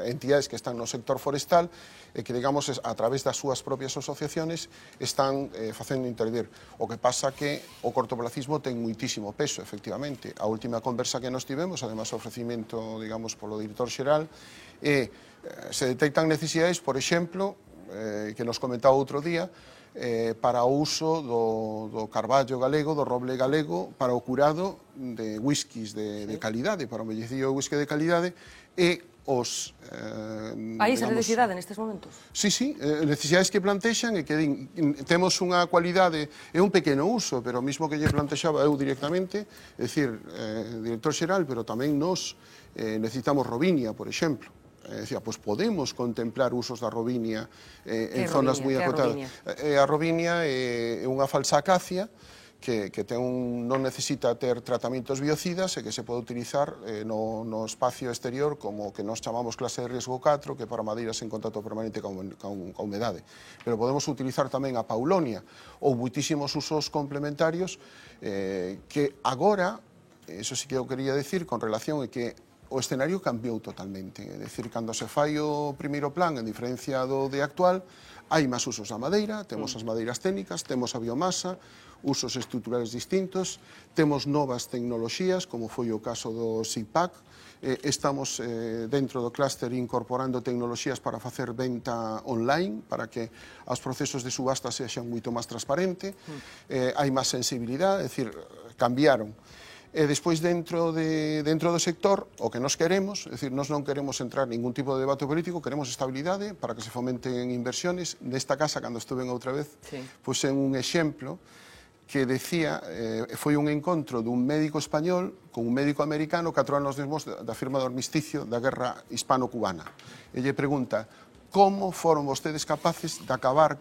entidades que están no sector forestal e que, digamos, a través das súas propias asociaciones están facendo intervir. O que pasa que o cortoplacismo ten muitísimo peso, efectivamente. A última conversa que nos tivemos, además o ofrecimento, digamos, polo director xeral, se detectan necesidades, por exemplo, que nos comentaba outro día, para o uso do carballo galego, do roble galego, para o curado de whiskies de calidade, para o mellecido de whisky de calidade, e os...
Hai esa necesidade nestes momentos?
Sí, necesidades que plantexan e que temos unha cualidade, é un pequeno uso, pero o mismo que lle plantexaba eu directamente, é dicir, director xeral, pero tamén nos necesitamos robinia, por exemplo. Decía, pois podemos contemplar usos da robinia en zonas moi acotadas. A robinia é unha falsa acacia que non necesita ter tratamentos biocidas e que se pode utilizar no espacio exterior como que nós chamamos clase de riesgo 4, que para madeiras en contacto permanente ca humedade. Pero podemos utilizar tamén a paulonia ou muitísimos usos complementarios que agora, eso sí que eu quería decir, con relación a que o escenario cambiou totalmente. É dicir, cando se fai o primeiro plan, en diferencia do de actual, hai máis usos da madeira, temos as madeiras técnicas, temos a biomasa, usos estruturales distintos, temos novas tecnoloxías, como foi o caso do SIPAC, estamos dentro do clúster incorporando tecnoloxías para facer venta online, para que os procesos de subasta sexan moito máis transparente, hai máis sensibilidade, é dicir, cambiaron. E despois, dentro do sector, o que nos queremos, é dicir, nós non queremos entrar en ningún tipo de debate político, queremos estabilidade para que se fomenten inversiones. Nesta casa, cando estuve outra vez, pois é un exemplo que decía, foi un encontro dun médico español con un médico americano 4 anos despois da firma do armisticio da guerra hispano-cubana. E lle pregunta, como foron vostedes capaces de acabar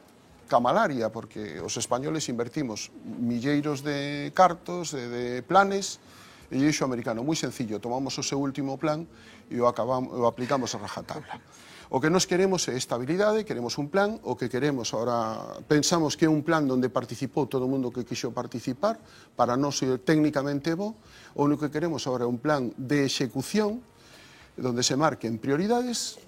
ca malaria, porque os españoles invertimos milleiros de cartos, de planes, e dixo o americano, moi sencillo, tomamos o seu último plan e o aplicamos a rajatabla. O que nos queremos é estabilidade, queremos un plan, o que queremos ahora, pensamos que é un plan onde participou todo o mundo que quixo participar, para non ser técnicamente bo, o único que queremos ahora é un plan de execución, onde se marquen prioridades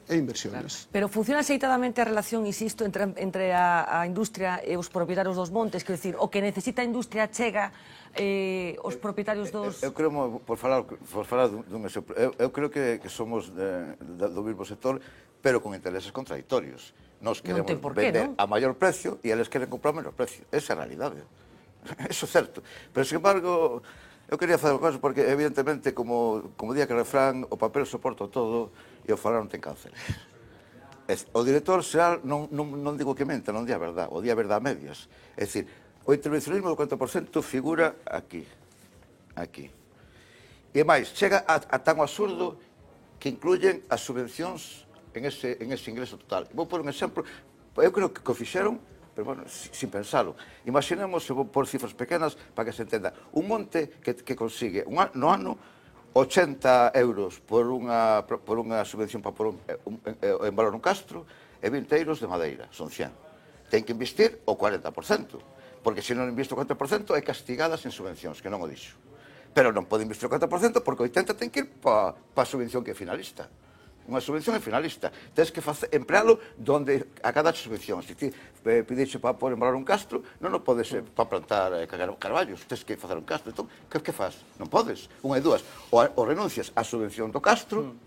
e inversiones.
Claro. Pero funciona aceitadamente a relación, insisto, entre a industria e os propietarios dos montes? Quero dicir, o que necesita a industria chega os propietarios dos...
Eu creo, por falar dun exemplo, eu creo que somos do mesmo sector, pero con intereses contradictorios. Nós queremos vender a maior precio e eles queren comprar a menor precio. Esa é a realidade. Eso é certo. Pero, sin embargo, eu quería facer unha cosa, porque, evidentemente, como día que refrán, o papel soporta todo e o falar non ten cáncer. O director xeral non digo que menta, non di a verdade, o di a verdade a medias. É dicir, o intervencionismo do 40% figura aquí. E máis, chega a tan absurdo que incluyen as subvencións en ese ingreso total. Vou por un exemplo, eu creo que o fixeron, pero, bueno, sin pensalo. Imaginemos, se vou por cifras pequenas para que se entenda, un monte que consigue no ano 80 euros por unha subvención para pôr en valor un castro e 20 euros de madeira, son 100. Ten que investir o 40%, porque se non inviste o 40% é castigada sen subvencións, que non o dixo. Pero non pode investir o 40% porque o 80% ten que ir para a subvención que é finalista. Unha subvención é finalista. Tens que emplealo donde a cada subvención. Se ti pidixe para pôr en valor un castro, non o podes para plantar carballos. Tens que facer un castro. Entón, que faz? Non podes. Unha e dúas. Ou renuncias á subvención do castro,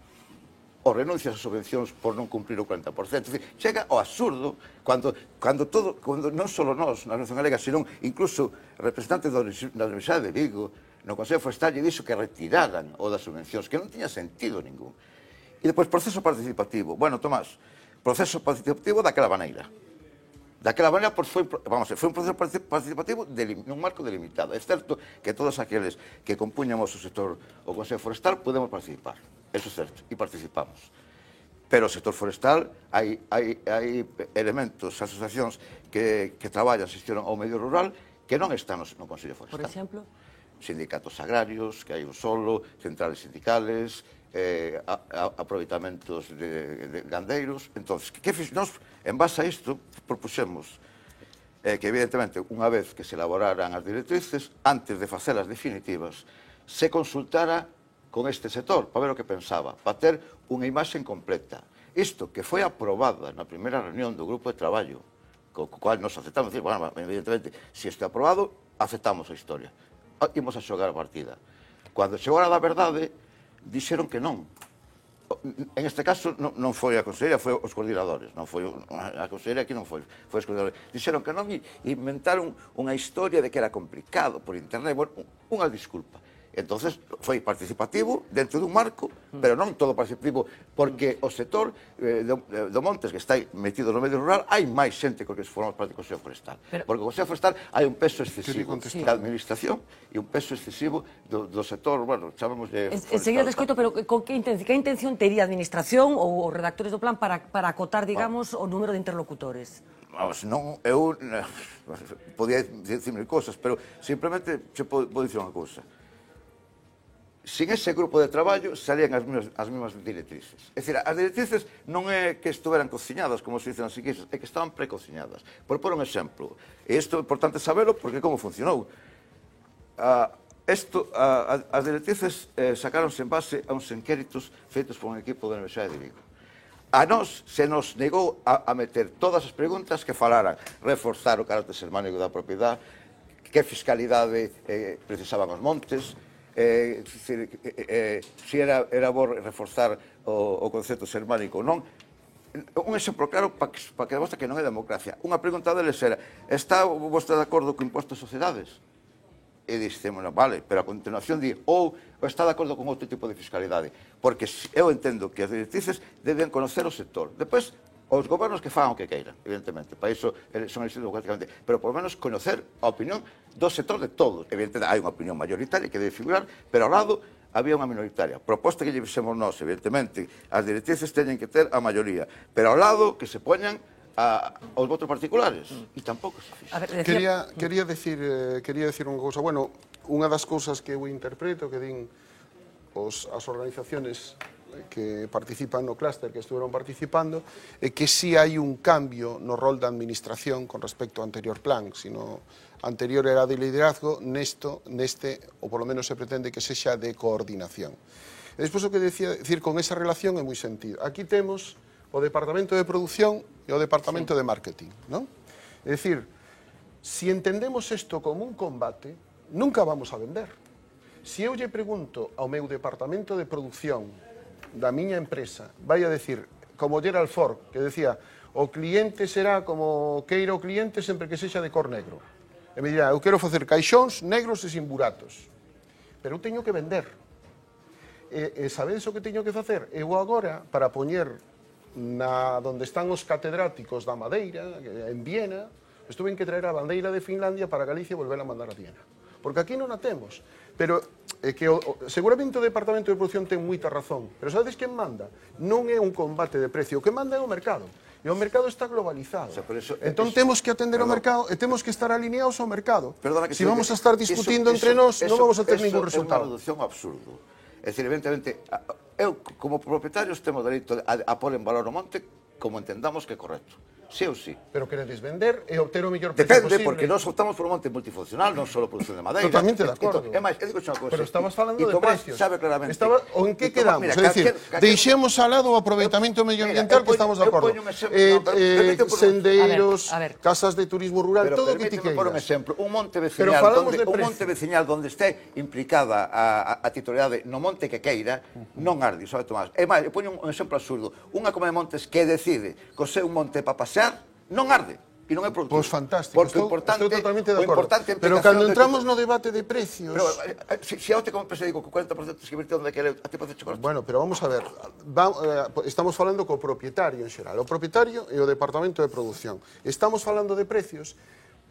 ou renuncias ás subvencións por non cumprir o 40%. Chega ao absurdo cando non só nós, na Organización Galega, senón incluso representantes da Universidade de Vigo, no Consello Forestal, lle dixo que retiraran o das subvencións, que non tiña sentido ningún. E depois, proceso participativo. Bueno, Tomás, proceso participativo daquela maneira. Daquela maneira, foi un proceso participativo nun marco delimitado. É certo que todos aqueles que compuñamos o sector, o Consello Forestal, podemos participar. Eso é certo, e participamos. Pero o sector forestal, hai elementos, asociacións que traballan, xestionan ao medio rural, que non están no Consello Forestal.
Por exemplo?
Sindicatos agrarios, que hai un solo, centrales sindicales, aproveitamentos de gandeiros. Entón, nós, en base a isto, propuxemos que, evidentemente, unha vez que se elaboraran as directrices, antes de facelas definitivas, se consultara con este sector, para ver o que pensaba, para ter unha imaxe completa. Isto que foi aprobada na primeira reunión do grupo de traballo, co cual nos aceptamos, decir, bueno, evidentemente, se isto é aprobado, aceptamos a historia. Imos a xogar a partida. Cando chegou a da verdade, dixeron que non. En este caso non foi a consellería, foi os coordinadores, non foi a consellería, aquí non foi os coordinadores. Dixeron que non, e inventaron unha historia de que era complicado por internet, bueno, unha disculpa. Entonces, foi participativo dentro dun marco, pero non todo participativo, porque o sector do Montes, que está metido no medio rural, hai máis xente que formamos parte do Consello Forestal. Porque o Consello Forestal hai un peso excesivo da administración e un peso excesivo do sector, bueno, chamémoslle...
Enseguida te escoito, pero que intención tería a administración ou os redactores do plan para acotar, digamos, o número de interlocutores?
Vamos, non, eu podía dicirme cosas, pero simplemente se pode dicir unha cousa. Sin ese grupo de traballo salían as mesmas directrices. É dicir, as directrices non é que estuveran cociñadas, como se dicen as enquisas, é que estaban precociñadas. Por un exemplo, e isto é importante saberlo porque como funcionou. As directrices sacáronse en base a uns inquéritos feitos por un equipo da Universidade de Vigo. A nós se nos negou a meter todas as preguntas que falaran reforzar o carácter xermánico da propiedade, que fiscalidade precisaban os montes, se era bo reforzar o concepto xermánico ou non. Un exemplo claro para que demostra que non é democracia. Unha pregunta deles era: está vostede de acordo co imposto de sociedades? E dixemos, vale, pero a continuación di, ou está de acordo con outro tipo de fiscalidade, porque eu entendo que as directrices deben conocer o sector. Depois, os gobernos que fagan o que queiran, evidentemente, para iso son elegidos democráticamente, pero por lo menos conocer a opinión do sector de todos. Evidentemente, hai unha opinión mayoritaria que debe figurar, pero ao lado había unha minoritaria. Proposta que lle fixemos nós, evidentemente, as directrices teñen que ter a maioría, pero ao lado que se poñan aos votos particulares, e tampouco se fixa.
Quería decir unha cousa. Bueno, unha das cousas que eu interpreto que din as organizaciones que participan no clúster, que estuveron participando, é que sí hai un cambio no rol da administración con respecto ao anterior plan, sino anterior era de liderazgo, neste, ou polo menos se pretende que sexa de coordinación. E despois o que decir con esa relación é moi sentido. Aquí temos o Departamento de Produción e o Departamento de Marketing, non? É dicir, si entendemos isto como un combate, nunca vamos a vender. Se eu lle pregunto ao meu Departamento de Produción da miña empresa, vai a decir, como Gerald Ford, que decía, o cliente será como queira o cliente sempre que sexa de cor negro. E me dirá, eu quero facer caixóns negros e sin buratos. Pero eu teño que vender. E sabedes o que teño que facer? Eu agora, para poñer donde están os catedráticos da madeira, en Viena, estuve en que traer a bandeira de Finlandia para Galicia e volver a mandar a Viena. Porque aquí non a temos. Pero que seguramente o Departamento de Produción ten moita razón. Pero sabedes quen manda? Non é un combate de precio. O que manda é o mercado. E o mercado está globalizado. Entón temos que atender ao mercado e temos que estar alineados ao mercado. Se vamos a estar discutindo entre nós, non vamos a ter ningún resultado.
É unha reducción absurdo. É dicir, evidentemente, eu, como propietarios, temos dereito a pôr en valor o monte como entendamos que é correcto. Sí ou sí.
Pero queredes vender e obter o mellor precio posible.
Depende, porque nós optamos por un monte multifuncional, non só produción de madeira.
Totalmente de acordo.
É máis, eu digo unha cousa.
Pero estabas falando de precios.
Sabe claramente.
O en que quedamos? É dicir, deixemos ao lado o aproveitamento medioambiental que estamos de acordo. Sendeiros, casas de turismo rural, todo o que ti queiras.
Por un exemplo, un monte veciñal onde este implicada a titularidade no monte que queira, non arde, sabe Tomás. É máis, eu poño un exemplo absurdo. Unha Coma de Montes que decide cose un monte para pasear, non arde, e non é productivo.
Pois fantástico, estou totalmente de acordo. Pero cando entramos no debate de precios...
Pero, se eu te como empresa digo que o 40% se invirte onde quere, a ti parece correcto.
Bueno, pero vamos a ver, estamos falando co propietario en xeral. O propietario e o Departamento de Produción. Estamos falando de precios.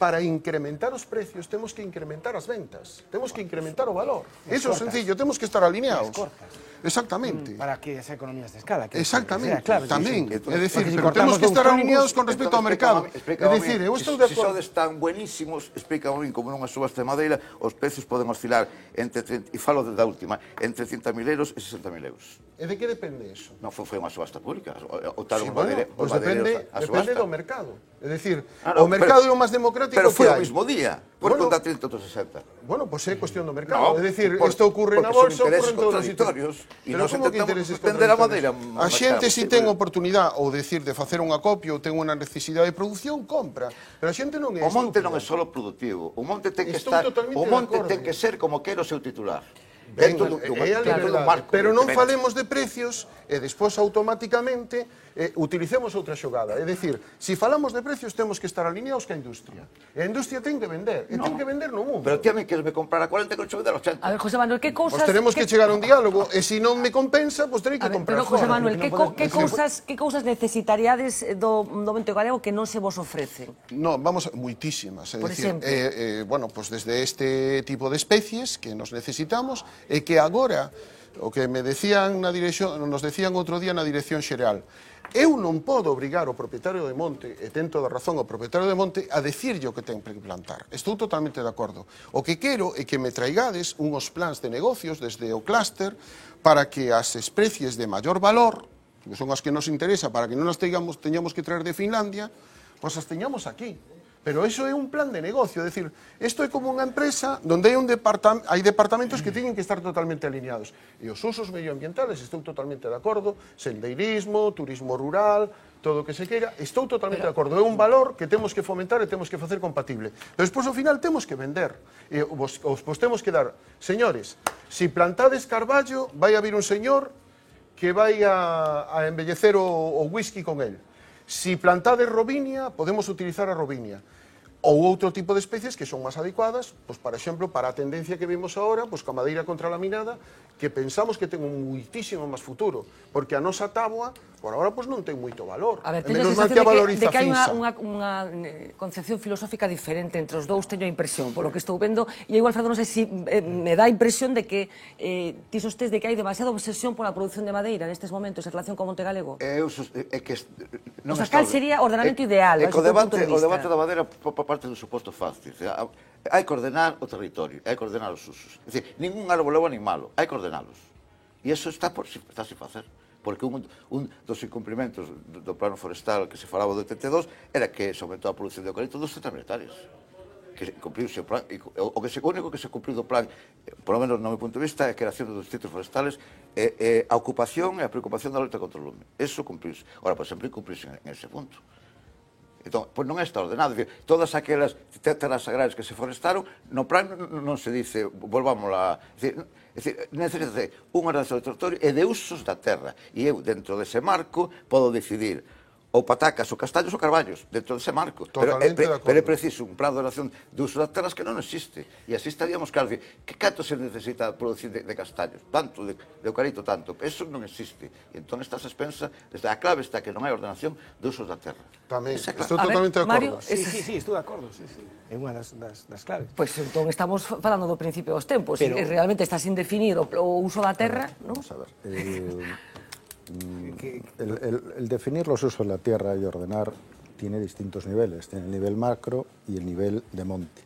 Para incrementar os precios temos que incrementar as ventas, temos que incrementar o valor. Iso é sencillo, temos que estar alineados. Exactamente.
Para que as economías de escala.
Exactamente, tamén. É dicir, pero temos que estar alineados con respecto ao mercado. É dicir, eu estou de acordo.
Se sodes tan buenísimos, explícame bien, como nunha subasta de madeira, os precios poden oscilar entre, e falo da última, entre 30.000 euros e 60.000 euros.
E de que depende iso?
Non foi unha subasta pública.
Pois depende do mercado. É dicir, o mercado é o máis democrático que hai.
Pero foi o mismo día. Por que un da 30 ou 60?
Bueno, pois é cuestión do mercado. É dicir, isto ocurre na bolsa, ocurre en todos os sitios.
E nos intentamos vender a madeira.
A xente, se ten oportunidade, ou decir, de facer un acopio, ou ten unha necesidade de produción, compra. Pero a xente non é
estúpida. O monte non é só productivo. O monte ten que estar... O monte ten que ser como quero o seu titular. Dentro dun marco.
Pero non falemos de precios e despois automáticamente utilicemos outra xogada. É dicir, se falamos de precios temos que estar alineados ca industria. E a industria ten que vender. E ten que vender no mundo.
Pero ti a mí queres me comprar a 40 que non vender a 80.
A ver, José Manuel, que cousas...
Pois tenemos que chegar a un diálogo e se non me compensa, pois terei que comprar
fora. Pero, José Manuel, que cousas necesitaríades do monte galego que non se vos ofrecen?
Non, vamos, moitísimas.
Por exemplo?
Bueno, pois desde este tipo de especies que nos necesitamos e que agora, o que me decían na dirección, nos decían outro día na dirección xeral, eu non podo obrigar o propietario de monte, e ten toda razón o propietario de monte, a decirlle o que ten que plantar. Estou totalmente de acordo. O que quero é que me traigades unhos plans de negocios desde o clúster para que as especies de maior valor, que son as que nos interesa, para que non as teñamos que traer de Finlandia, pois as teñamos aquí. Pero eso é un plan de negocio, é dicir, isto é como unha empresa onde hai departamentos que teñen que estar totalmente alineados. E os usos medioambientales, estou totalmente de acordo, sendeirismo, turismo rural, todo o que se queira, estou totalmente de acordo. É un valor que temos que fomentar e temos que facer compatible. Pero despois, ao final, temos que vender. E vos temos que dar, señores, se plantades carballo, vai haber un señor que vai a embellecer o whisky con el. Si plantades robinia, podemos utilizar a robinia. Ou outro tipo de especies que son máis adecuadas, pois, por exemplo, para a tendencia que vimos agora, pois, coa madeira contralaminada, que pensamos que ten un muitísimo máis futuro, porque a nosa táboa, por agora, pois, non ten moito valor.
A ver, teño a sensación de que hai unha concepción filosófica diferente entre os dous, teño a impresión, polo que estou vendo, e igual, Alfredo, non sei se me dá a impresión de que ti sostés de que hai demasiada obsesión pola produción de madeira nestes momentos en relación con Monte Galego. O sea, cal sería o ordenamento ideal?
O debate da madeira por parte do suposto fácil. Hai que ordenar o territorio, hai que ordenar os usos. É dicir, ningún árbol é animalo, hai que ordenalos. E iso está sin facer. Porque un dos incumprimentos do plano forestal que se falaba do 82 era que se aumentou a produción de eucalipto 200 hectáreas. Que cumpliuse o plan, o único que se cumpliu do plan, por lo menos no meu punto de vista, é a creación dos distritos forestales, a ocupación e a preocupación da loita contra o lume. Eso cumpliuse. Ora, por exemplo, cumpliuse en ese punto. Entón, pois non é está ordenado. Todas aquelas terras agrarias que se forestaron, no plan non se dice, volvámosla... É dicir, necesita unha ordenación do territorio e de usos da terra. E eu, dentro dese marco, podo decidir ou patacas, ou castaños, ou carballos, dentro dese marco. Pero é preciso un plan de ordenación de uso das terras que non existe. E así estaríamos claro, que canto se necesita producir de castaños? Tanto, de eucalipto, tanto. Eso non existe. E entón estas expensas, a clave está que non hai ordenación de usos da terra.
Tamén, estou totalmente de acordo.
Sí, estou de acordo, é unha das claves.
Pois entón estamos falando do principio dos tempos, e realmente está sin definir o uso da terra, non?
Vamos a ver. El definir los usos de la tierra y ordenar tiene distintos niveles. Tiene el nivel macro y el nivel de monte.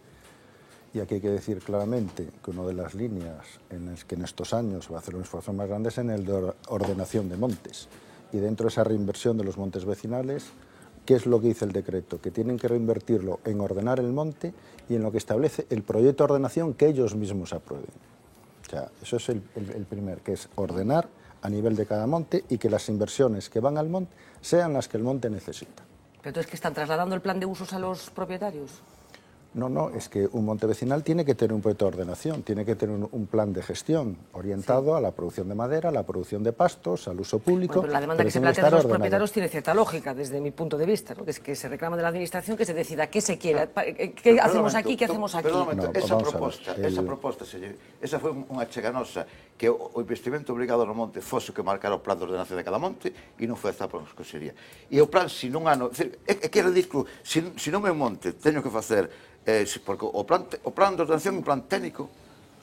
Y aquí hay que decir claramente que una de las líneas en las que en estos años va a hacer un esfuerzo más grande es en el de ordenación de montes. Y dentro de esa reinversión de los montes vecinales, ¿qué es lo que dice el decreto? Que tienen que reinvertirlo en ordenar el monte y en lo que establece el proyecto de ordenación que ellos mismos aprueben. O sea, eso es el primer, que es ordenar a nivel de cada monte y que las inversiones que van al monte sean las que el monte necesita.
¿Pero entonces que están trasladando el plan de usos a los propietarios?
No, es que un monte vecinal tiene que tener un proyecto de ordenación, tiene que tener un plan de gestión orientado a la producción de madera, a la producción de pastos, al uso público.
Bueno, pero la demanda que se plantea de los propietarios tiene cierta lógica, desde mi punto de vista, ¿no? Que es que se reclama de la administración que se decida qué se quiere, qué hacemos aquí, qué hacemos aquí.
Esa foi unha cheganosa que o investimento obligado no monte fose que marcara o plan de ordenación de cada monte e non foi esta por conseguiría. E o plan, se non ano... É que é ridículo, se non me monte, teño que facer... porque o plan de ordenación é un plan técnico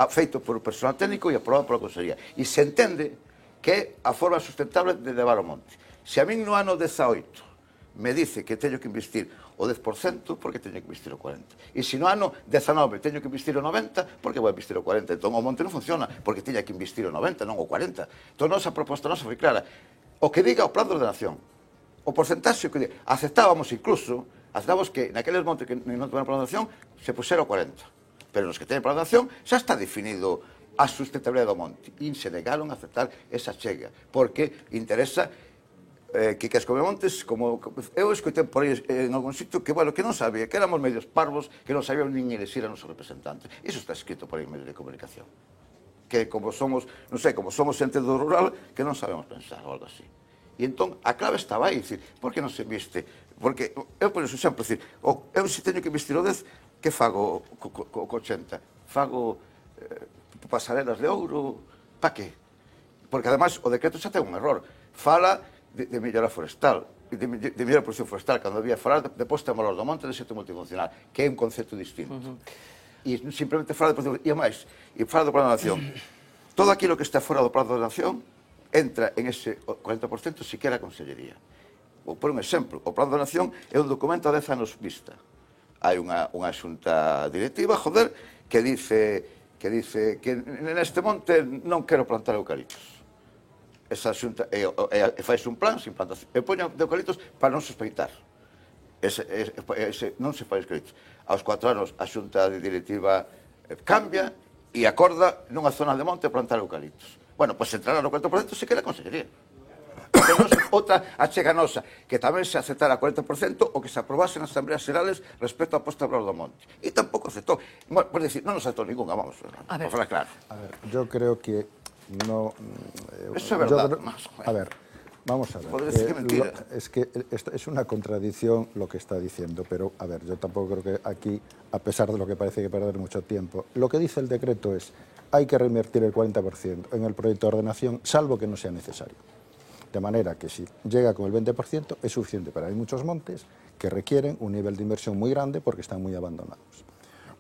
feito por personal técnico e aprobado pola Consellería. E se entende que é a forma sustentable de levar o monte. Se a min no ano 18 me dice que teño que investir o 10%, porque teño que investir o 40%. E se no ano 19 teño que investir o 90%, porque vou investir o 40%. Entón o monte non funciona, porque teña que investir o 90%, non o 40%. Entón nosa proposta nosa foi clara. O que diga o plan de ordenación, o porcentaxe que aceptábamos incluso, aceptamos que naqueles montes que non teñen plan de ordenación se pusera o 40%. Pero nos que teñen plan de ordenación xa está definido a sustentabilidade do monte. E se negaron a aceptar esa chega, porque interesa que as Comemontes, como eu escoitei por aí en algún sitio, que, bueno, que non sabía, que éramos medios parvos, que non sabíamos nin elegir a nosos representantes. Iso está escrito por aí en medios de comunicación. Que como somos, non sei, como somos xente do rural, que non sabemos pensar, ou algo así. E entón, a clave estaba aí, dicir, por que non se inviste? Porque, eu por exemplo, dicir, eu se teño que investir o 10, que fago co 80? Fago pasarelas de ouro, pa que? Porque, ademais, o decreto xa ten un error. Fala de mellora forestal, de mellora produción forestal, cando había falar de posta de valor do monte de xeito multifuncional, que é un concepto distinto. E simplemente fala de produción, e máis, e fala do plan de ordenación. Todo aquilo que está fora do plan de ordenación entra en ese 40% siquera a Consellería. Por un exemplo, o plan de ordenación é un documento a 10 anos vista. Hai unha xunta directiva, que dice que neste monte non quero plantar eucaliptos. Esa xunta, e faz un plan sin plantación, e poña de eucaliptos para non sospeitar. non se fai escrito. Aos 4 anos a xunta directiva cambia e acorda nunha zona de monte plantar eucaliptos. Bueno, pois entrará no 40% se quere a Consellería. Tenemos outra achega nosa, que tamén se aceptara 40% o que se aprobase nas asambleas xerales respecto a posta a valor do monte. E tampouco aceptou. Por decir, non nos aceptou ninguna, vamos, para falar claro.
A ver, yo creo que no...
Eso es verdad.
A ver, vamos a ver.
Podría decir que mentira.
Es que es una contradicción lo que está diciendo, pero a ver, yo tampoco creo que aquí, a pesar de lo que parece que perder mucho tiempo, lo que dice el decreto es hay que reinvertir el 40% en el proyecto de ordenación, salvo que no sea necesario. De manera que si llega con el 20% es suficiente, pero hay muchos montes que requieren un nivel de inversión muy grande porque están muy abandonados.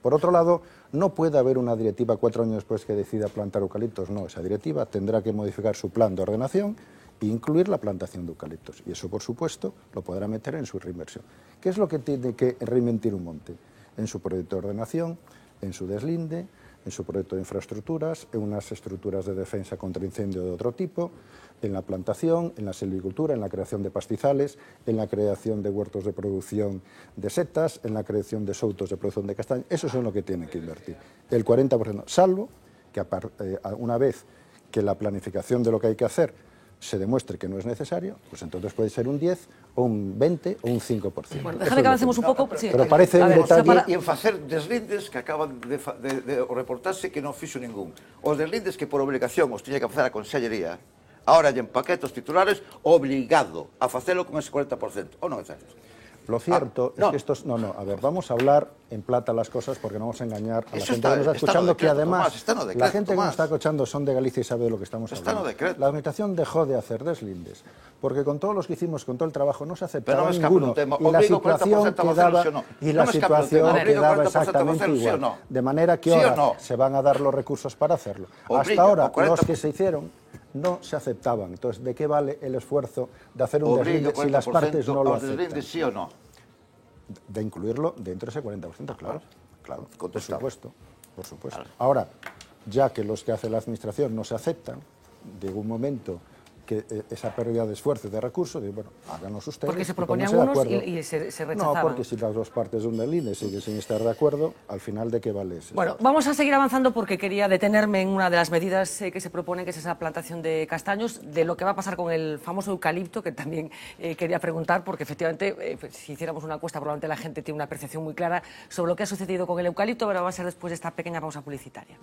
Por otro lado, no puede haber una directiva 4 años después que decida plantar eucaliptos. No, esa directiva tendrá que modificar su plan de ordenación e incluir la plantación de eucaliptos. Y eso, por supuesto, lo podrá meter en su reinversión. ¿Qué es lo que tiene que reinvertir un monte? En su proyecto de ordenación, en su deslinde, en su proyecto de infraestructuras, en unas estructuras de defensa contra incendio de otro tipo, en la plantación, en la silvicultura, en la creación de pastizales, en la creación de huertos de producción de setas, en la creación de soutos de producción de castaña. Eso es en lo que tienen que invertir. El 40%, salvo que una vez que la planificación de lo que hay que hacer se demuestre que no es necesario, pues entonces puede ser un 10 o un 20 o un 5%.
Bueno, déjame que avancemos un pouco. Sí.
Pero parece un detalle...
E en facer deslindes que acaban de reportarse que non fixo ningún. Os deslindes que por obligación os tiña que facer a Consellería, ahora en paquetos titulares, obligado a facelo con ese 40%. ¿O no es cierto?
Lo cierto es que estos... No, a ver, vamos a hablar en plata las cosas porque no vamos a engañar a la gente que nos está escuchando, que además la gente que nos está escuchando son de Galicia y sabe de lo que estamos hablando. La Administración dejó de hacer deslindes porque con todos los que hicimos, con todo el trabajo, no se aceptaba ninguno. Y la situación quedaba exactamente igual. De manera que ahora se van a dar los recursos para hacerlo. Hasta ahora, los que se hicieron no se aceptaban. Entonces, ¿de qué vale el esfuerzo de hacer un deslinde si las partes no lo aceptan?
¿Sí o no?
De incluirlo dentro de ese 40%, claro, por supuesto. Ahora, ya que los que hace la Administración no se aceptan, de un momento que esa pérdida de esfuerzo y de recursos, bueno, háganos ustedes.
Porque se proponían unos y se rechazaban.
No, porque si las dos partes de un deslinde siguen sin estar de acuerdo, al final, ¿de qué vale eso?
Bueno, vamos a seguir avanzando porque quería detenerme en una de las medidas que se proponen, que es esa plantación de castaños, de lo que va a pasar con el famoso eucalipto, que también quería preguntar, porque efectivamente, si hiciéramos una encuesta, probablemente la gente tiene una percepción muy clara sobre lo que ha sucedido con el eucalipto, pero va a ser después de esta pequeña pausa publicitaria.